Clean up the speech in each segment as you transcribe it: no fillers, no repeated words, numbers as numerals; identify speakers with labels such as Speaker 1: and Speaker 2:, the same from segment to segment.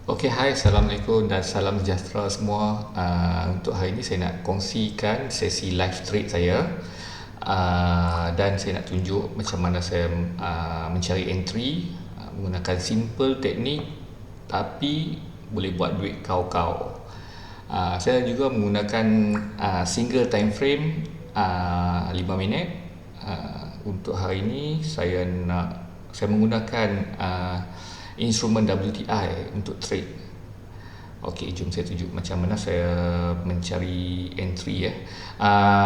Speaker 1: Okey, hai, Assalamualaikum dan salam sejahtera semua. Untuk hari ini saya nak kongsikan sesi live trade saya. Dan saya nak tunjuk macam mana saya mencari entry menggunakan simple teknik tapi boleh buat duit kau-kau. Saya juga menggunakan single time frame 5 minit. Untuk hari ini saya menggunakan instrumen WTI untuk trade. Okey, jom saya tunjuk macam mana saya mencari entry ya.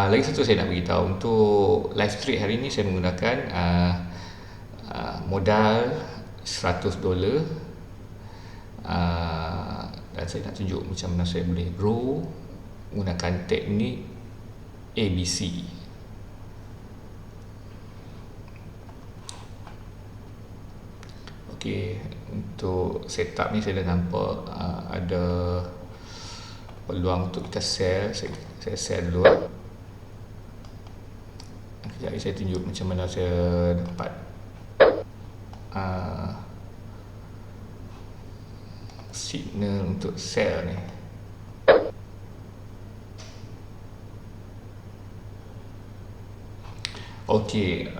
Speaker 1: Lagi satu saya nak beritahu, untuk live trade hari ini saya menggunakan modal $100. Dan saya nak tunjuk macam mana saya boleh grow menggunakan teknik ABC. Okey, untuk setup ni saya dah nampak ada peluang untuk kita sell. Saya sell dulu. Sekejap saya tunjuk macam mana saya dapat signal untuk sell ni. Okey,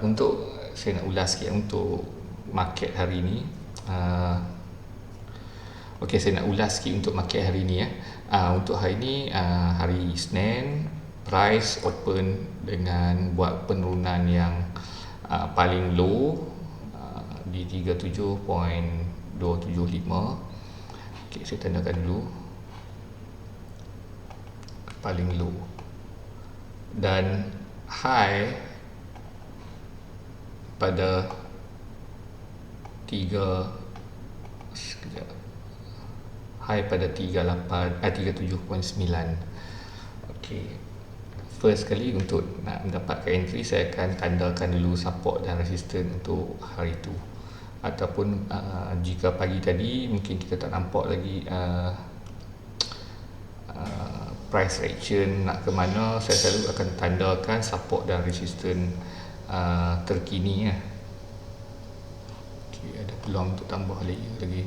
Speaker 1: untuk saya nak ulas sikit untuk market hari ni. Okey, saya nak ulas sikit untuk market hari ni ya. Untuk hari ni, hari Isnin, price open dengan buat penurunan yang paling low di 37.275. Okey, saya tandakan dulu paling low, dan high pada 37.9. Okey, first kali untuk nak mendapatkan entry, saya akan tandakan dulu support dan resistance untuk hari itu. Ataupun jika pagi tadi mungkin kita tak nampak lagi price action nak ke mana, saya selalu akan tandakan support dan resistance terkini ya. Okay, ada peluang untuk tambah layer lagi.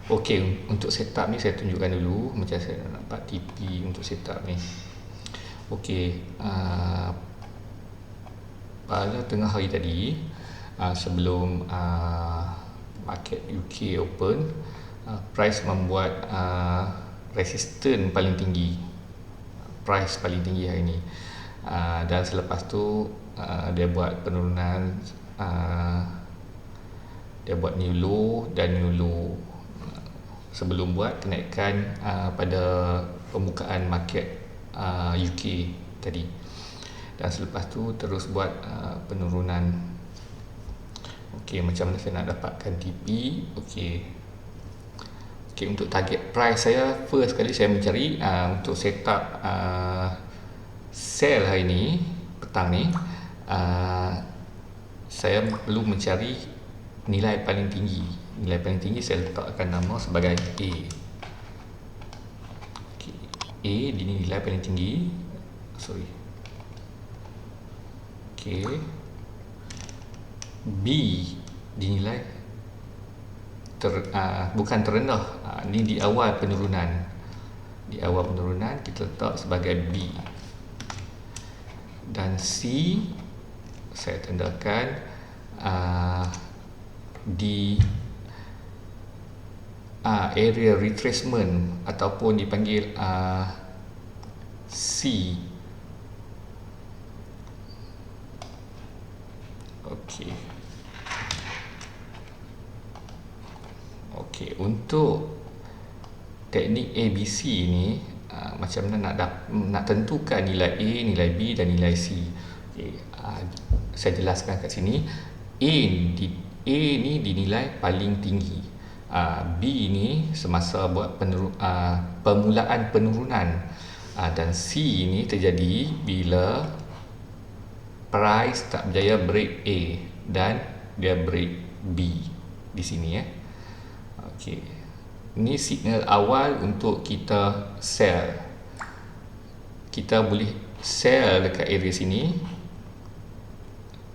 Speaker 1: Okey, untuk setup ni saya tunjukkan dulu macam saya nak dapat TP untuk setup ni. Okey, pada tengah hari tadi, sebelum market UK open, price membuat resistance paling tinggi, price paling tinggi hari ni. Dan selepas tu dia buat penurunan, dia buat new low dan new low sebelum buat kenaikan pada pembukaan market UK tadi. Dan selepas tu terus buat penurunan. Okey, macam mana saya nak dapatkan TP? Okey, untuk target price saya, first kali saya mencari untuk setup sell hari ni, petang ni, saya perlu mencari nilai paling tinggi. Nilai paling tinggi saya letakkan nama sebagai A. Okay. A di nilai paling tinggi. Okay. B dinilai bukan terendah. Ni di awal penurunan. Di awal penurunan kita letak sebagai B. Dan C saya tandakan di area retracement ataupun dipanggil C. Okey. Okey, untuk teknik ABC ni macam mana nak tentukan nilai A, nilai B dan nilai C. Okay, saya jelaskan kat sini. A ni dinilai paling tinggi. B ni semasa buat permulaan penurunan. Dan C ni terjadi bila price tak berjaya break A dan dia break B di sini ya. Okey. Ini signal awal untuk kita sell. Kita boleh sell dekat area sini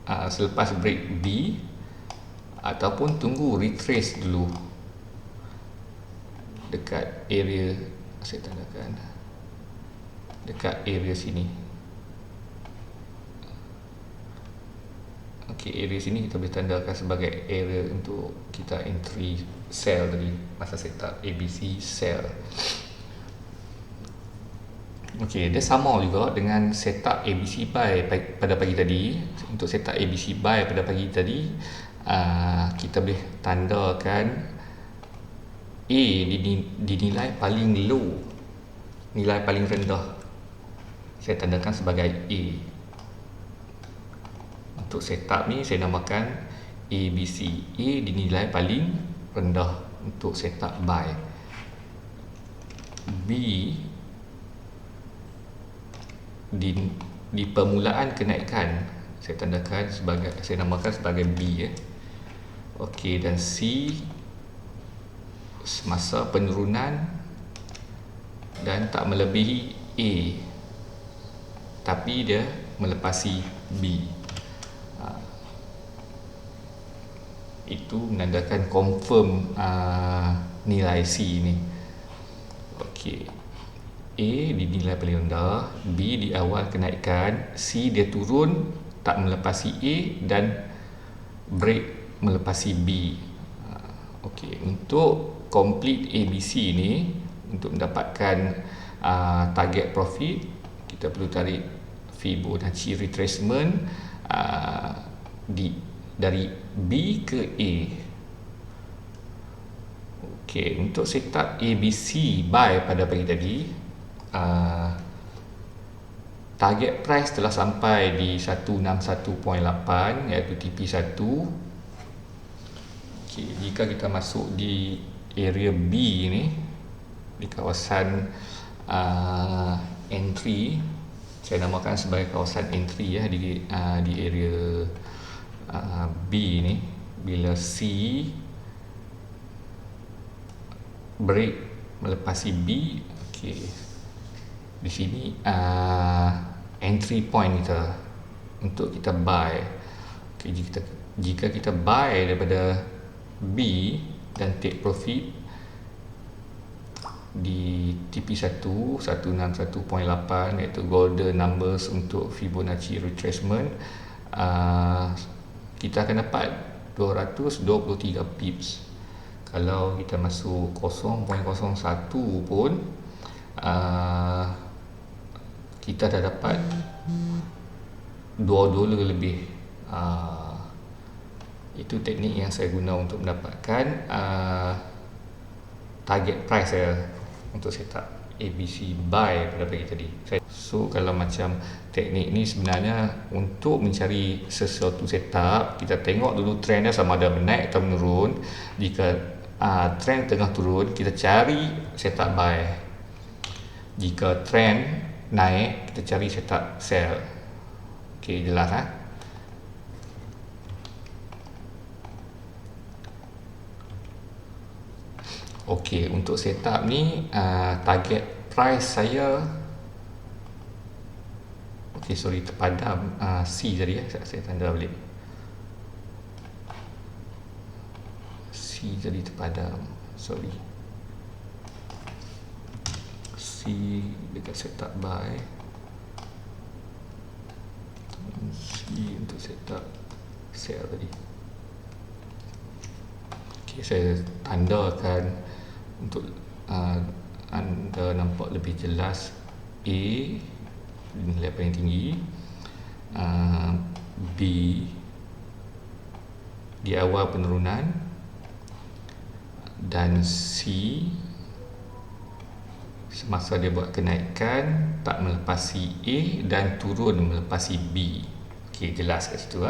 Speaker 1: selepas break B. ataupun tunggu retrace dulu dekat area, saya tandakan dekat area sini. Okey, area sini kita boleh tandakan sebagai area untuk kita entry sell tadi masa setup ABC sell. Okey, dia sama juga dengan setup ABC buy pada pagi tadi. Untuk setup ABC buy pada pagi tadi, kita boleh tandakan A dinilai paling low, nilai paling rendah. Saya tandakan sebagai A. Untuk setup ni saya namakan ABC. A dinilai paling rendah untuk setup buy. B di permulaan kenaikan, saya tandakan sebagai, saya namakan sebagai B. Okey, dan C semasa penurunan dan tak melebihi A, tapi dia melepasi B. Itu menandakan confirm nilai C ni. Okey, A dinilai paling rendah, B di awal kenaikan, C dia turun tak melepasi A dan break melepasi B. Okey, untuk complete ABC ni, untuk mendapatkan target profit, kita perlu tarik Fibonacci retracement dari B ke A. Okey, untuk setup ABC buy pada pagi tadi, target price telah sampai di 161.8 iaitu TP1. Okey, jika kita masuk di area B ni, di kawasan entry, saya namakan sebagai kawasan entry di area B ni, bila C break melepasi B, okey, di sini entry point kita untuk kita buy. Okey, jika kita buy daripada B dan take profit di TP1 161.8 iaitu golden numbers untuk Fibonacci retracement, kita akan dapat 223 pips. Kalau kita masuk 0.01 pun, kita dah dapat $2 lebih. Itu teknik yang saya guna untuk mendapatkan target price saya untuk setup ABC buy pada pagi tadi. So kalau macam teknik ni sebenarnya untuk mencari sesuatu setup, kita tengok dulu trend dia sama ada menaik atau menurun. Jika trend tengah turun, kita cari setup buy. Jika trend naik, kita cari setup sell. Okey, jelas Okey, untuk setup ni target price saya, okey, sorry, terpadam C tadi saya tanda balik. C tadi terpadam, sorry. C dekat setup buy, C untuk setup sell tadi. Okey, saya tandakan untuk anda nampak lebih jelas. A nilai paling tinggi, B di awal penurunan, dan C semasa dia buat kenaikan tak melepasi A dan turun melepasi B. Okey, jelas kat situ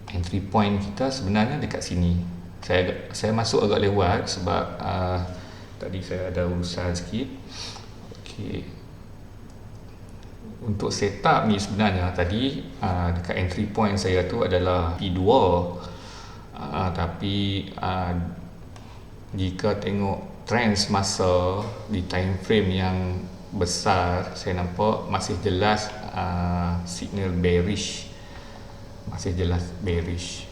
Speaker 1: Entry point kita sebenarnya dekat sini. Saya masuk agak lewat sebab tadi saya ada urusan sikit. Okey, untuk setup ni sebenarnya tadi dekat entry point saya tu adalah P2, tapi jika tengok trend semasa di time frame yang besar, saya nampak masih jelas signal bearish, masih jelas bearish.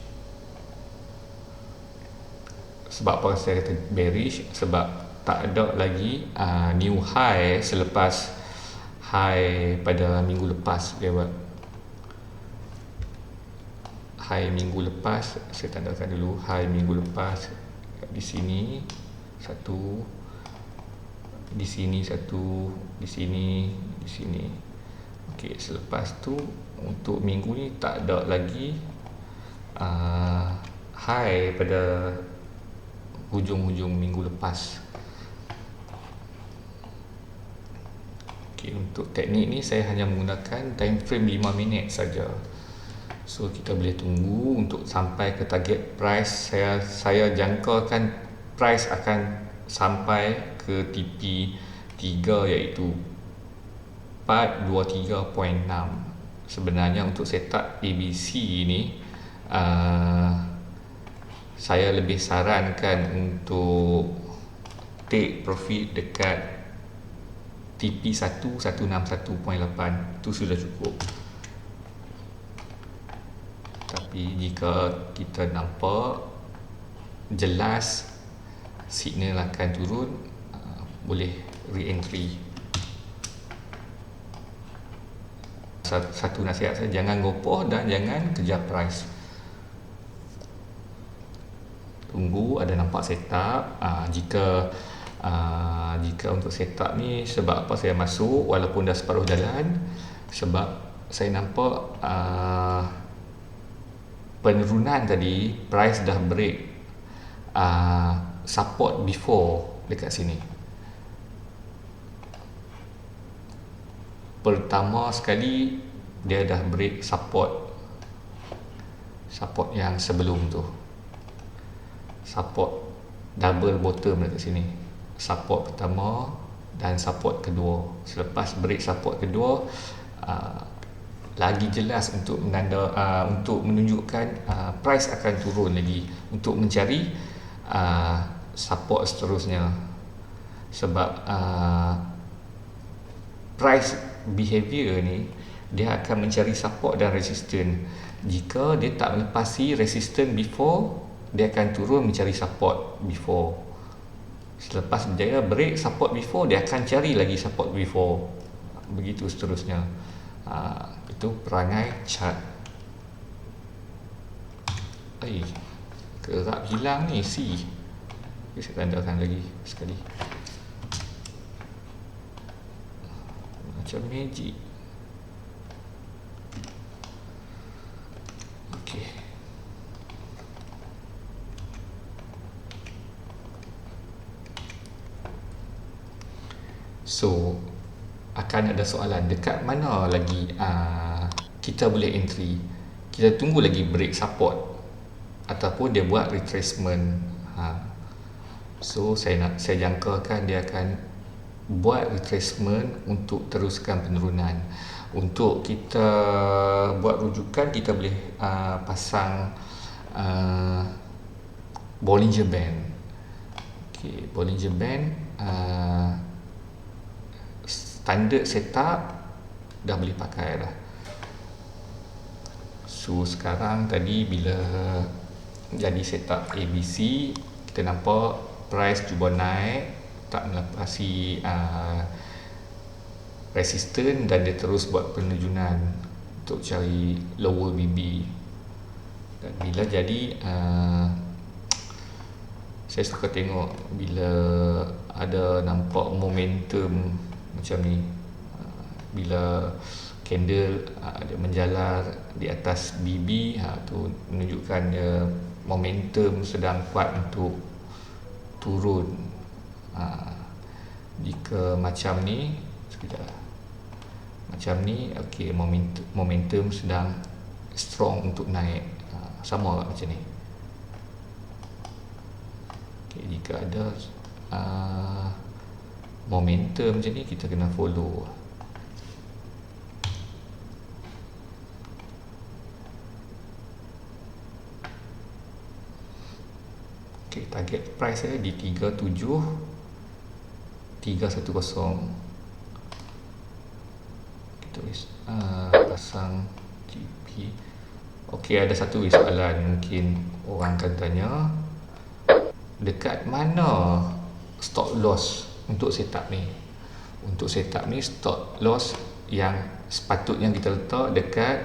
Speaker 1: sebab apa saya kata bearish? Sebab tak ada lagi new high selepas high pada minggu lepas dia buat. High minggu lepas, saya tandakan dulu high minggu lepas di sini satu, di sini satu, di sini, di sini. Okey, selepas tu untuk minggu ni tak ada lagi high pada hujung-hujung minggu lepas. Okey, untuk teknik ni saya hanya menggunakan time frame 5 minit saja. So kita boleh tunggu untuk sampai ke target price. Saya jangkakan price akan sampai ke TP 3 iaitu 423.6. Sebenarnya untuk setup ABC ni saya lebih sarankan untuk take profit dekat TP 161.8. itu sudah cukup. Tapi jika kita nampak jelas signal akan turun, boleh re-entry. Satu nasihat saya, jangan gopoh dan jangan kejar price. Tunggu ada nampak setup. Jika untuk setup ni, sebab apa saya masuk walaupun dah separuh jalan, sebab saya nampak penurunan tadi price dah break support before dekat sini. Pertama sekali dia dah break support yang sebelum tu, support double bottom dekat sini, support pertama dan support kedua. Selepas break support kedua, lagi jelas untuk untuk menunjukkan price akan turun lagi, untuk mencari support seterusnya. Sebab price behavior ni dia akan mencari support dan resistance. Jika dia tak melepasi resistance before, dia akan turun mencari support before. Selepas dia break support before, dia akan cari lagi support before, begitu seterusnya. Itu perangai chart. Kerap hilang ni C. Saya tandakan lagi sekali, macam magic. Okey, so akan ada soalan, dekat mana lagi kita boleh entry? Kita tunggu lagi break support ataupun dia buat retracement. So saya jangkakan dia akan buat retracement untuk teruskan penurunan. Untuk kita buat rujukan, kita boleh pasang Bollinger Band. Okey, Bollinger Band standard setup dah boleh pakai dah. So sekarang tadi bila jadi setup ABC, kita nampak price cuba naik, tak melepasi resistance dan dia terus buat penerjunan untuk cari lower BB. Dan bila jadi saya suka tengok bila ada nampak momentum macam ni, bila candle dia menjalar di atas BB, tu menunjukkan dia momentum sedang kuat untuk turun. Jika macam ni, sekejap, macam ni, okey, momentum sedang strong untuk naik. Sama macam ni. Okay, jika ada momentum macam ni, kita kena follow. Okay, target price saya di 37,310. Kita pasang GP. Okey, ada satu soalan mungkin orang akan tanya, dekat mana stop loss untuk setup ni. Untuk setup ni stop loss yang sepatutnya kita letak dekat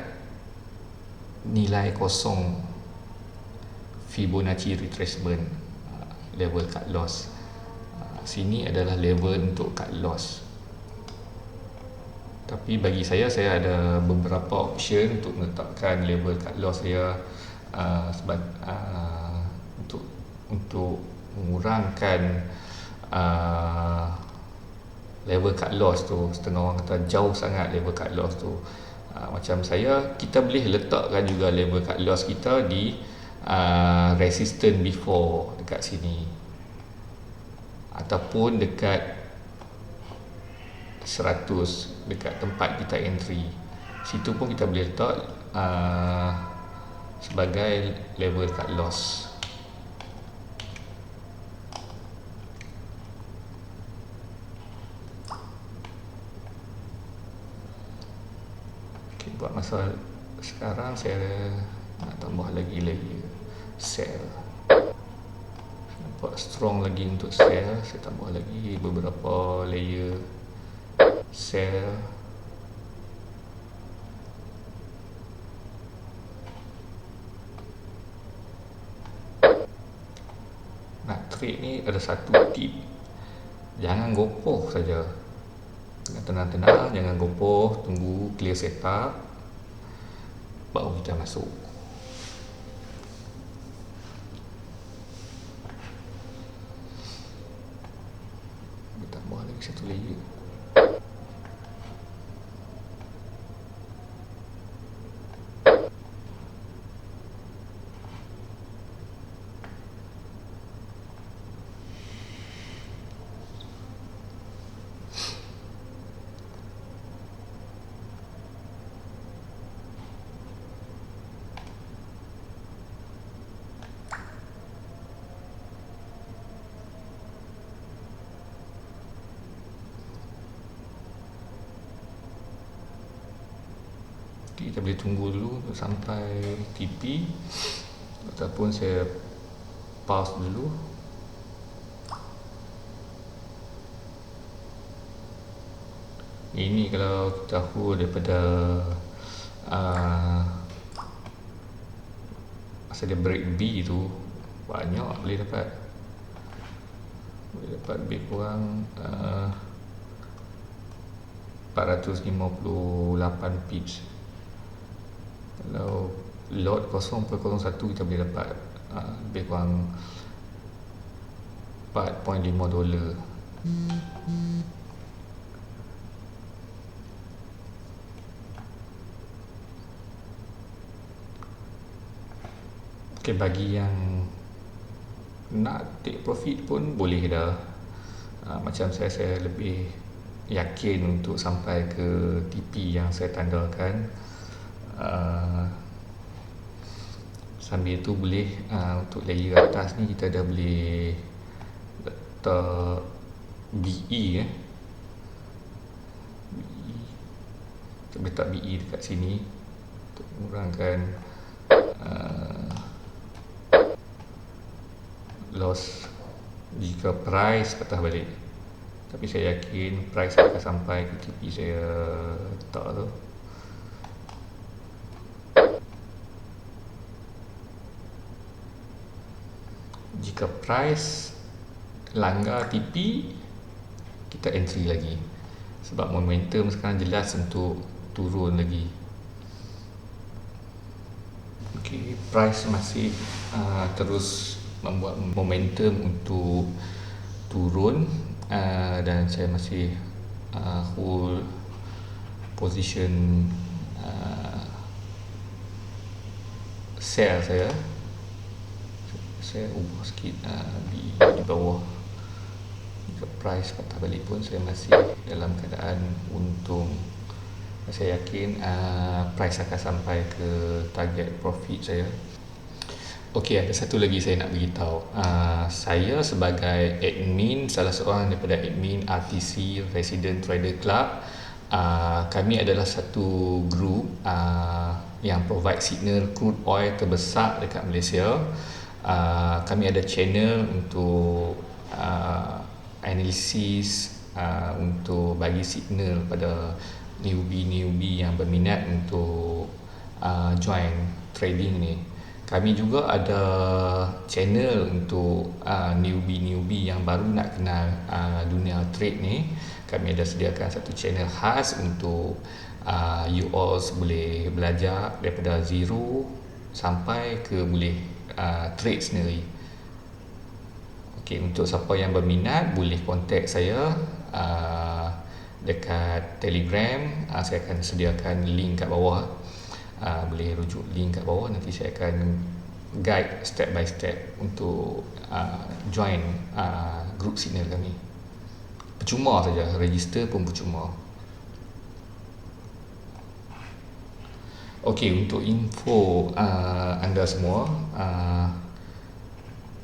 Speaker 1: nilai kosong Fibonacci retracement, level cut loss. Sini adalah level untuk cut loss. Tapi bagi saya ada beberapa option untuk meletakkan level cut loss saya, untuk mengurangkan level cut loss tu. Setengah orang kata jauh sangat level cut loss tu. Macam saya, kita boleh letakkan juga level cut loss kita di resistance before dekat sini, ataupun dekat 100 dekat tempat kita entry. Situ pun kita boleh letak sebagai level cut loss. Okay, buat masa sekarang saya nak tambah lagi layer sell. Nampak strong lagi untuk sell, saya tambah lagi beberapa layer sell. Nak trade ni ada satu tip, jangan gopoh saja, tenang-tenang, jangan gopoh, tunggu clear setup baru kita masuk. Kita tambah lagi satu layer. Kita boleh tunggu dulu sampai TP, ataupun saya pause dulu. Ini kalau kita tahu daripada masa dia break B tu banyak boleh dapat lebih kurang 458 pips. Kalau lot 0.01 kita boleh dapat lebih kurang $4.5. Okay, bagi yang nak take profit pun boleh dah. Macam saya lebih yakin untuk sampai ke TP yang saya tandakan. Sambil tu boleh untuk layer atas ni kita dah boleh letak BE kita boleh letak BE dekat sini untuk mengurangkan loss jika price patah balik. Tapi saya yakin price akan sampai ke TP saya letak tu. Jika price langgar TP, kita entry lagi, sebab momentum sekarang jelas untuk turun lagi. Okay, price masih terus membuat momentum untuk turun, dan saya masih hold position sell saya ubah sikit di bawah. Jika price patah balik pun saya masih dalam keadaan untung. Saya yakin price akan sampai ke target profit saya. Okey, ada satu lagi saya nak beritahu. Saya sebagai admin, salah seorang daripada admin RTC Resident Trader Club, kami adalah satu group yang provide signal crude oil terbesar dekat Malaysia. Kami ada channel untuk analisis, untuk bagi signal pada newbie yang berminat untuk join trading ni. Kami juga ada channel untuk newbie yang baru nak kenal dunia trade ni. Kami ada sediakan satu channel khas untuk you all boleh belajar daripada zero sampai ke boleh trade sendiri. Okey, untuk siapa yang berminat boleh contact saya dekat Telegram. Saya akan sediakan link kat bawah. Boleh rujuk link kat bawah, nanti saya akan guide step by step untuk join group signal kami. Percuma saja, register pun percuma. Okey, untuk info anda semua,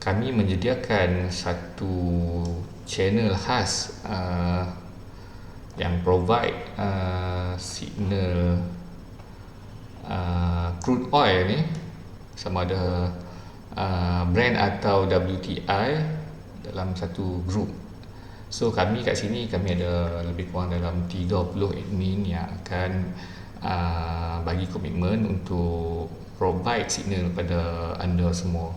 Speaker 1: kami menyediakan satu channel khas yang provide signal crude oil ni, sama ada Brent atau WTI, dalam satu group. So kami kat sini, kami ada lebih kurang dalam 30 admin yang akan bagi komitmen untuk provide signal kepada anda semua.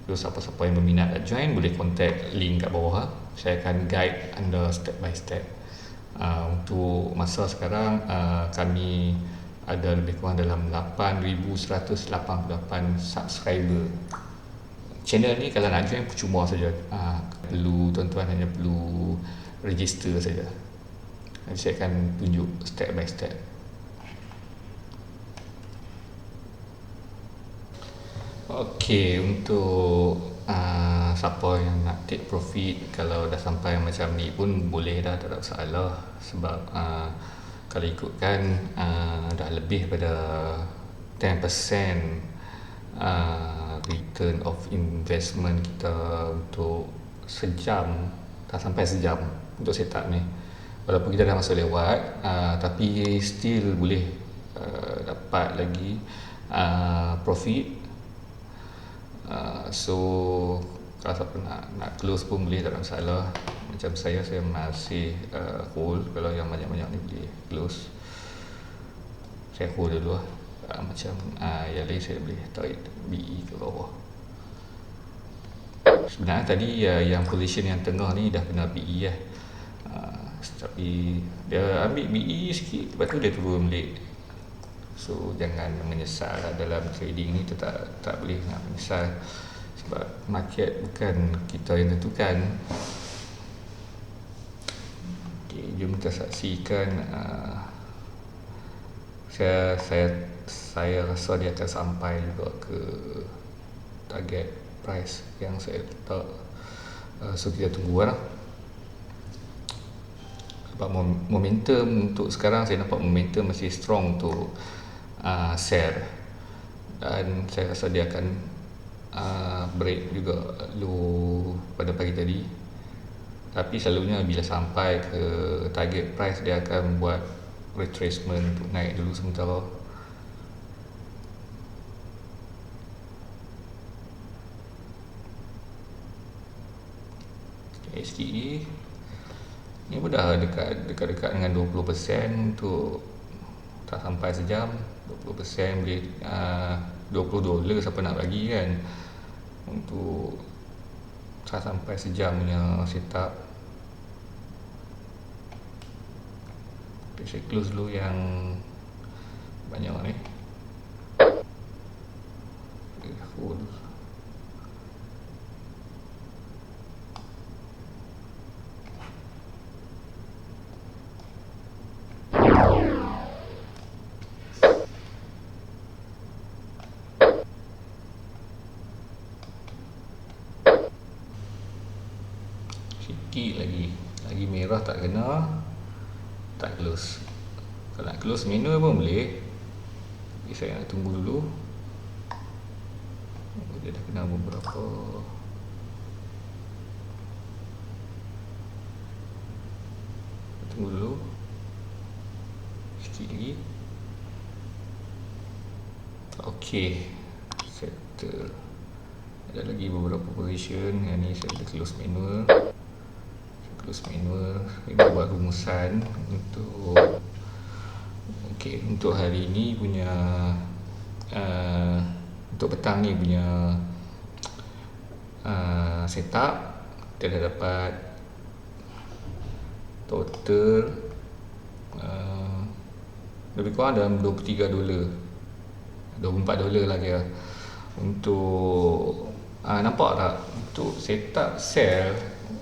Speaker 1: So siapa-siapa yang berminat nak join boleh contact link kat bawah. Saya akan guide anda step by step. Untuk masa sekarang kami ada lebih kurang dalam 8,188 subscriber. Channel ni kalau nak join percuma saja. Tuan-tuan hanya perlu register saja. Nanti saya akan tunjuk step by step. Okey, untuk siapa yang nak take profit, kalau dah sampai macam ni pun boleh dah, tak ada masalah. Sebab kalau ikutkan dah lebih pada 10% return of investment kita untuk sejam, dah sampai sejam untuk setup ni. Walaupun kita dah masuk lewat, tapi still boleh dapat lagi profit. So kalau siapa nak close pun boleh, tak ada masalah. Macam saya masih hold. Kalau yang banyak-banyak ni boleh close, saya hold dulu lah. Macam yang lain saya boleh tarik BE ke bawah. Sebenarnya tadi yang position yang tengah ni dah kena BE lah. Tapi dia ambil BE sikit, lepas tu dia turun balik. So jangan menyesal dalam trading ni, tak boleh nak menyesal. Sebab market bukan kita yang tentukan. Okay, jom kita saksikan. Saya rasa dia akan sampai juga ke target price yang saya letak. So kita tunggu lah. Sebab momentum untuk sekarang, saya nampak momentum masih strong untuk sell. Dan saya rasa dia akan break juga low pada pagi tadi. Tapi selalunya bila sampai ke target price, dia akan buat retracement untuk naik dulu sementara. STE ni pun dah dekat dengan 20% untuk tak sampai sejam. 20% boleh $20 siapa nak bagi kan, untuk tak sampai sejam punya setup. Okay, saya close dulu yang banyak ni. Full. Sikit lagi merah tak kena, tak close. Kalau nak close manual pun boleh, tapi saya nak tunggu dulu. Dia dah kena beberapa. Tunggu dulu sikit lagi. Okey, settle. Ada lagi beberapa version. Yang ni saya boleh close manual. Ini buat rumusan untuk hari ni punya untuk petang ni punya setup. Kita dah dapat total lebih kurang dalam $23, $24 lah kira. Untuk nampak tak, untuk setup sell,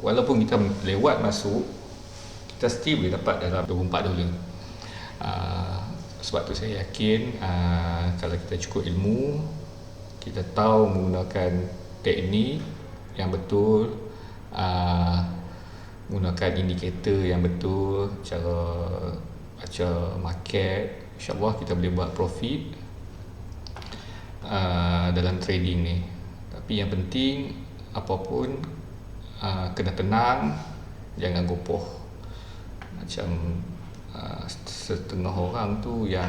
Speaker 1: walaupun kita lewat masuk, kita still boleh dapat dalam $24. Sebab tu saya yakin kalau kita cukup ilmu, kita tahu menggunakan teknik yang betul, menggunakan indikator yang betul, cara baca market, insyaAllah kita boleh buat profit dalam trading ni. Tapi yang penting apapun, kena tenang, jangan gopoh. Macam setengah orang tu yang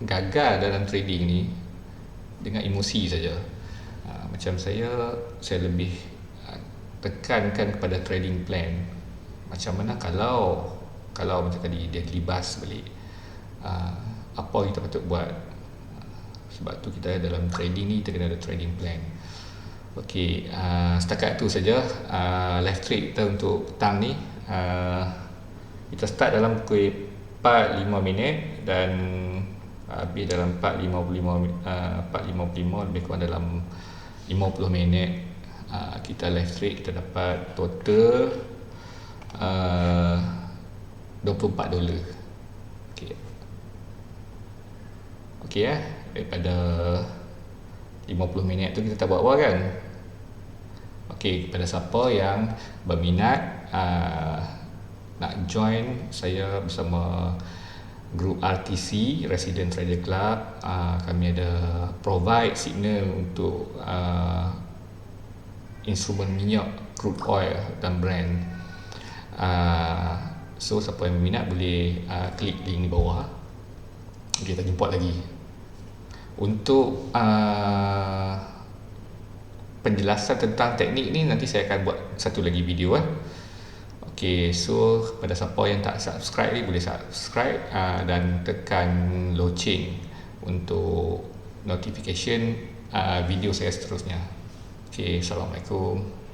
Speaker 1: gagal dalam trading ni dengan emosi saja. Macam saya lebih tekankan kepada trading plan. Macam mana kalau macam tadi dia kelibas balik, apa kita patut buat. Sebab tu kita dalam trading ni kita kena ada trading plan. Okey, setakat tu saja live trade kita untuk petang ni. Kita start dalam pukul 4.05 dan habis dalam 4.55 lebih kurang dalam 50 minit. Kita live trade, kita dapat total $24. Okey daripada 50 minit tu kita tak buat apa kan. Okey, kepada siapa yang berminat nak join saya bersama grup RTC, Resident Trader Club, kami ada provide signal untuk instrumen minyak, crude oil dan Brent. So siapa yang berminat boleh klik link di bawah. Kita jumpa lagi. Untuk penjelasan tentang teknik ni nanti saya akan buat satu lagi video Okey, so pada siapa yang tak subscribe ni boleh subscribe dan tekan loceng untuk notification video saya seterusnya. Okey, Assalamualaikum.